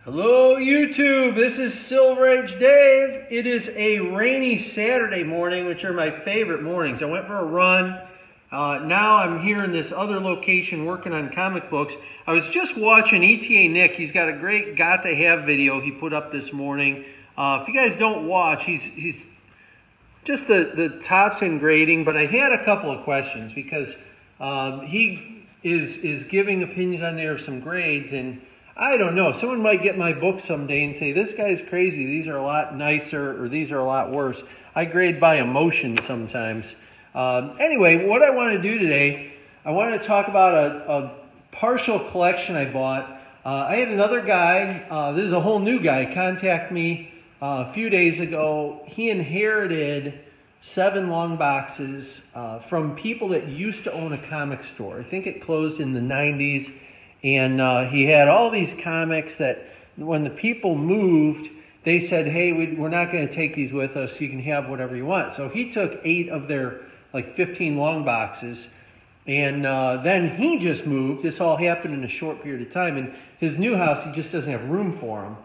Hello YouTube, this is Silver Age Dave. It is a rainy Saturday morning, which are my favorite mornings. I went for a run. Now I'm here in this other location working on comic books. I was just watching ETA Nick. He's got a great Got to Have video he put up this morning. If you guys don't watch, he's just the tops in grading, but I had a couple of questions because he is giving opinions on there of some grades, and I don't know. Someone might get my book someday and say, this guy's crazy. These are a lot nicer, or these are a lot worse. I grade by emotion sometimes. Anyway, what I want to do today, I want to talk about a partial collection I bought. I had another guy, this is a whole new guy, contact me a few days ago. He inherited 7 long boxes from people that used to own a comic store. I think it closed in the 90s. And he had all these comics that when the people moved, they said, hey, we're not going to take these with us. You can have whatever you want. So he took 8 of their like 15 long boxes. And then he just moved. This all happened in a short period of time. And his new house, he just doesn't have room for them.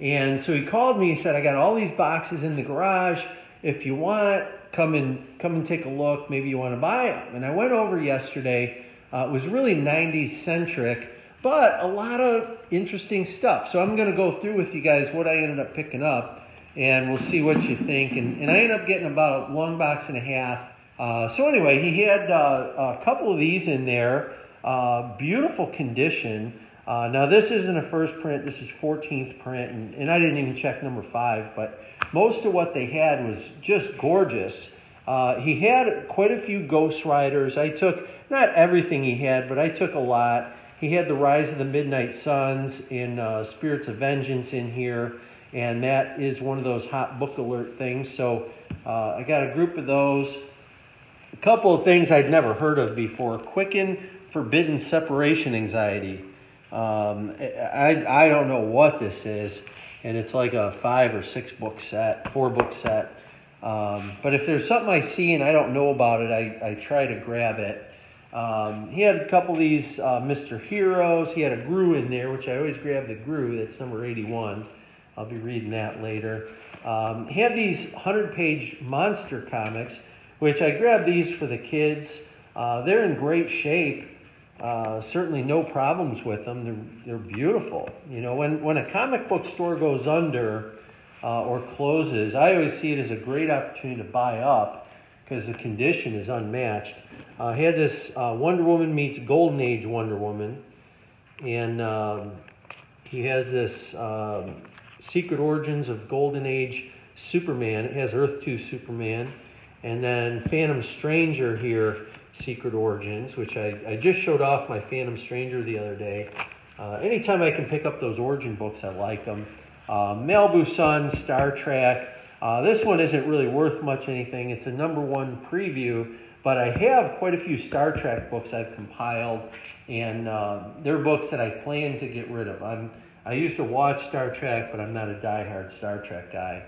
And so he called me. He said, I got all these boxes in the garage. If you want, come and take a look. Maybe you want to buy them. And I went over yesterday. It was really 90s centric, but a lot of interesting stuff. So I'm going to go through with you guys what I ended up picking up, and we'll see what you think. And I ended up getting about a long box and a half. So anyway, he had a couple of these in there. Beautiful condition. Now this isn't a first print. This is 14th print, and I didn't even check number 5, but most of what they had was just gorgeous. He had quite a few Ghost Riders. I took, not everything he had, but I took a lot. He had the Rise of the Midnight Suns in Spirits of Vengeance in here, and that is one of those hot book alert things. So I got a group of those. A couple of things I'd never heard of before. Quicken Forbidden Separation Anxiety. I don't know what this is, and it's like a 5 or 6 book set, 4 book set. But if there's something I see and I don't know about it, I try to grab it. He had a couple of these Mr. Heroes. He had a Gru in there, which I always grab the Gru. That's number 81. I'll be reading that later. He had these 100-page monster comics, which I grabbed these for the kids. They're in great shape. Certainly no problems with them. They're beautiful. You know, when a comic book store goes under or closes, I always see it as a great opportunity to buy up because the condition is unmatched. He had this Wonder Woman meets Golden Age Wonder Woman, and he has this Secret Origins of Golden Age Superman. It has Earth 2 Superman, and then Phantom Stranger here, Secret Origins, which I just showed off my Phantom Stranger the other day. Anytime I can pick up those origin books, I like them. Malibu Sun, Star Trek. This one isn't really worth much anything. It's a #1 preview. But I have quite a few Star Trek books I've compiled, and they're books that I plan to get rid of. I used to watch Star Trek, but I'm not a diehard Star Trek guy.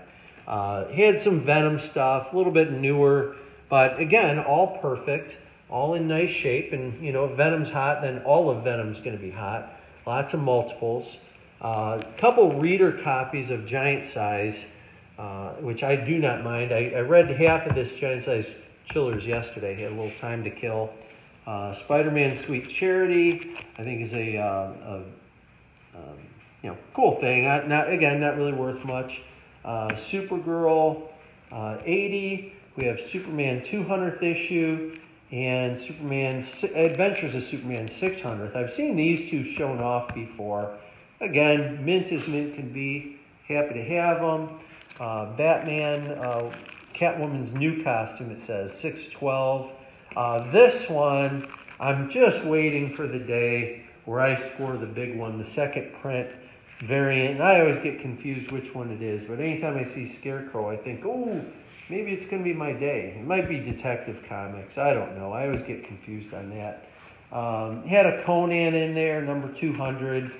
He had some Venom stuff, a little bit newer, but again, all perfect, all in nice shape. And you know, if Venom's hot, then all of Venom's going to be hot. Lots of multiples. A couple reader copies of Giant Size, which I do not mind. I read half of this Giant Size Chillers yesterday. He had a little time to kill. Spider-Man Sweet Charity, I think, is a cool thing. Not really worth much. Supergirl 80. We have Superman 200th issue and Superman Adventures of Superman 600th. I've seen these two shown off before. Again, mint as mint can be. Happy to have them. Batman. Catwoman's new costume, it says, 612. This one, I'm just waiting for the day where I score the big one, the second print variant. And I always get confused which one it is, but anytime I see Scarecrow, I think, oh, maybe it's going to be my day. It might be Detective Comics. I don't know. I always get confused on that. Had a Conan in there, number 200.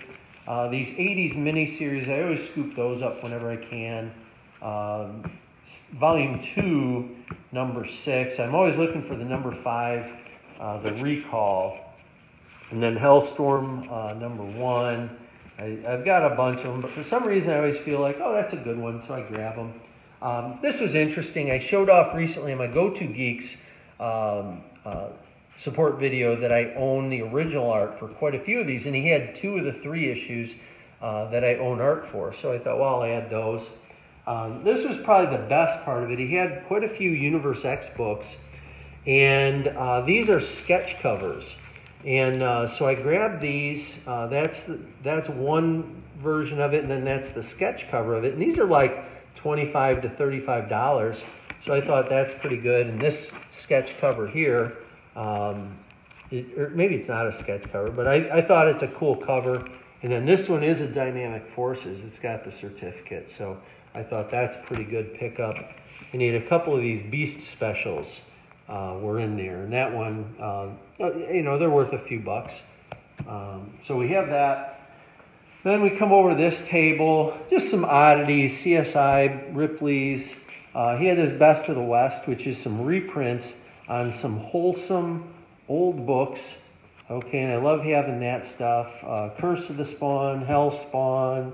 These 80s miniseries, I always scoop those up whenever I can. Volume 2, number 6. I'm always looking for the number 5, the Recall. And then Hellstorm, number 1. I've got a bunch of them, but for some reason I always feel like, oh, that's a good one, so I grab them. This was interesting. I showed off recently in my Go-To Geeks support video that I own the original art for quite a few of these, and he had 2 of the 3 issues that I own art for, so I thought, well, I'll add those. This was probably the best part of it. He had quite a few Universe X books, and these are sketch covers. And so I grabbed these. That's one version of it, and then that's the sketch cover of it. And these are like $25 to $35. So I thought that's pretty good. And this sketch cover here, or maybe it's not a sketch cover, but I thought it's a cool cover. And then this one is a Dynamic Forces. It's got the certificate. So I thought that's a pretty good pickup. And he had a couple of these Beast specials were in there. And that one, you know, they're worth a few bucks. So we have that. Then we come over to this table, just some oddities, CSI, Ripley's. He had his Best of the West, which is some reprints on some wholesome old books. Okay, and I love having that stuff. Curse of the Spawn, Hell Spawn,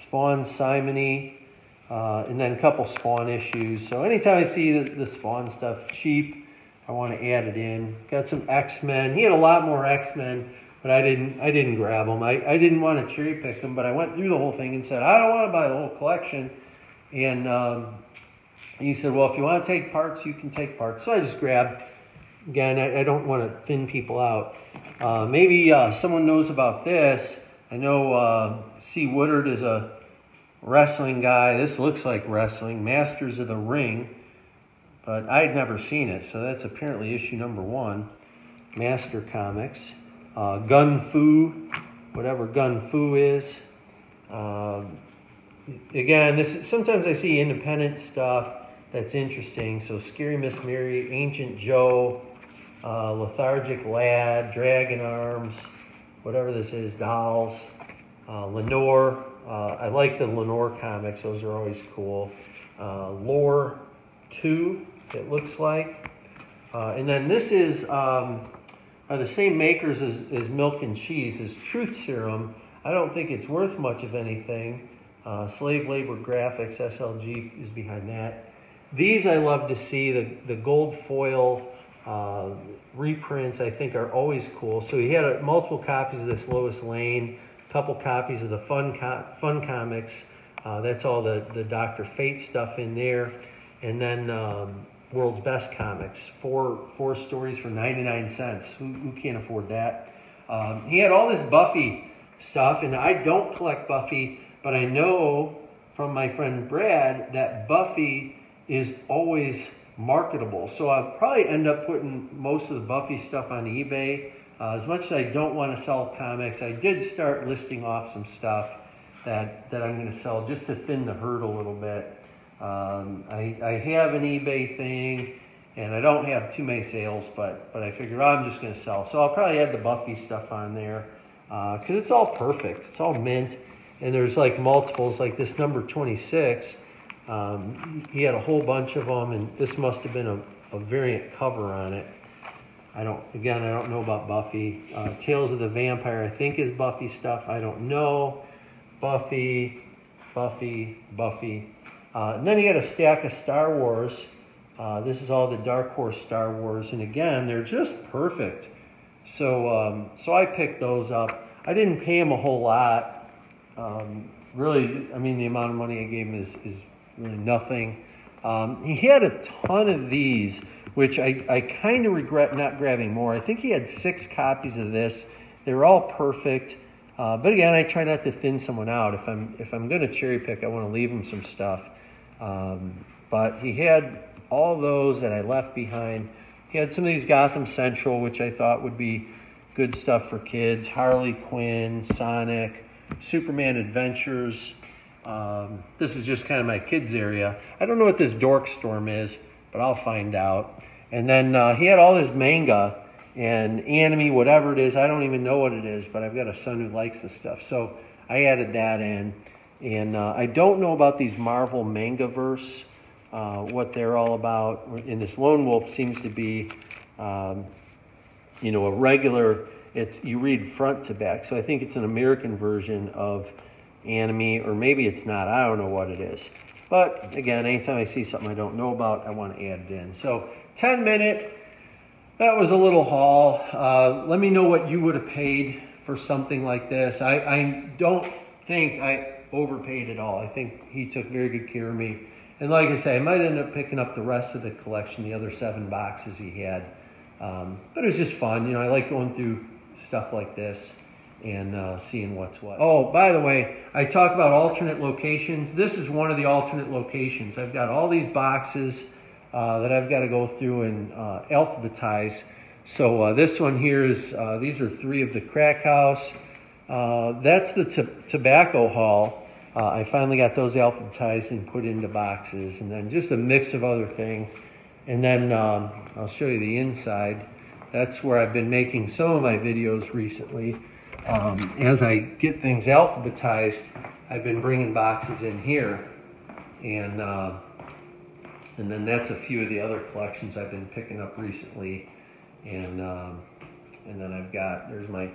Spawn Simony, and then a couple Spawn issues. So anytime I see the Spawn stuff cheap, I want to add it in. Got some X-Men. He had a lot more X-Men, but I didn't grab them. I didn't want to cherry pick them, but I went through the whole thing and said, I don't want to buy the whole collection. And he said, well, if you want to take parts, you can take parts. So I just grabbed. Again, I don't want to thin people out. Maybe someone knows about this. I know C. Woodard is a wrestling guy. This looks like wrestling. Masters of the Ring. But I'd never seen it, so that's apparently issue number 1. Master Comics. Gun Fu, whatever Gun Fu is. Again, sometimes I see independent stuff that's interesting. So Scary Miss Mary, Ancient Joe, Lethargic Lad, Dragon Arms, whatever this is, Dolls, Lenore. I like the Lenore comics. Those are always cool. Lore 2, it looks like. And then this is the same makers as Milk and Cheese, is Truth Serum. I don't think it's worth much of anything. Slave Labor Graphics, SLG is behind that. These I love to see. The gold foil reprints I think are always cool. So he had multiple copies of this Lois Lane, a couple copies of the Fun Comics. That's all the Dr. Fate stuff in there. And then World's Best Comics, four stories for 99 cents. Who can't afford that? He had all this Buffy stuff, and I don't collect Buffy, but I know from my friend Brad that Buffy is always marketable. So I'll probably end up putting most of the Buffy stuff on eBay. As much as I don't want to sell comics, I did start listing off some stuff that I'm going to sell just to thin the herd a little bit. I have an eBay thing, and I don't have too many sales, but I figure I'm just going to sell. So I'll probably add the Buffy stuff on there because it's all perfect. It's all mint, and there's like multiples, like this number 26. He had a whole bunch of them, and this must have been a variant cover on it. I don't know about Buffy. Tales of the Vampire, I think, is Buffy stuff. I don't know. Buffy. And then he had a stack of Star Wars. This is all the Dark Horse Star Wars, and again, they're just perfect. So I picked those up. I didn't pay him a whole lot. Really, I mean, the amount of money I gave him is really nothing. He had a ton of these, which I kind of regret not grabbing more. I think he had 6 copies of this. They were all perfect. But again, I try not to thin someone out. If I'm going to cherry pick, I want to leave him some stuff. But he had all those that I left behind. He had some of these Gotham Central, which I thought would be good stuff for kids. Harley Quinn, Sonic, Superman Adventures. This is just kind of my kids area. I don't know what this Dork Storm is, but I'll find out. And then he had all this manga and anime, whatever it is. I don't even know what it is, but I've got a son who likes this stuff. So I added that in. And I don't know about these Marvel Mangaverse, what they're all about. And this Lone Wolf seems to be, a regular you read front to back. So I think it's an American version of anime, or maybe it's not. I don't know what it is. But again, anytime I see something I don't know about, I want to add it in. So 10-minute, that was a little haul. Let me know what you would have paid for something like this. I don't think I overpaid at all. I think he took very good care of me. And like I say, I might end up picking up the rest of the collection, the other 7 boxes he had. But it was just fun. You know, I like going through stuff like this and seeing what's what. Oh, by the way, I talk about alternate locations. This is one of the alternate locations. I've got all these boxes that I've got to go through and alphabetize. So this one here is, these are 3 of the Crack House. That's the tobacco haul. I finally got those alphabetized and put into boxes, and then just a mix of other things. And then I'll show you the inside. That's where I've been making some of my videos recently. As I get things alphabetized, I've been bringing boxes in here, and then that's a few of the other collections I've been picking up recently. And then I've got, there's my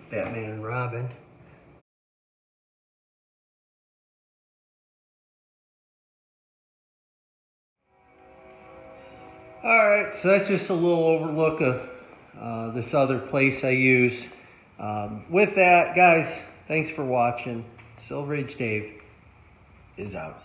Batman and Robin. Alright, so that's just a little overlook of this other place I use. With that, guys, thanks for watching. Silver Age Dave is out.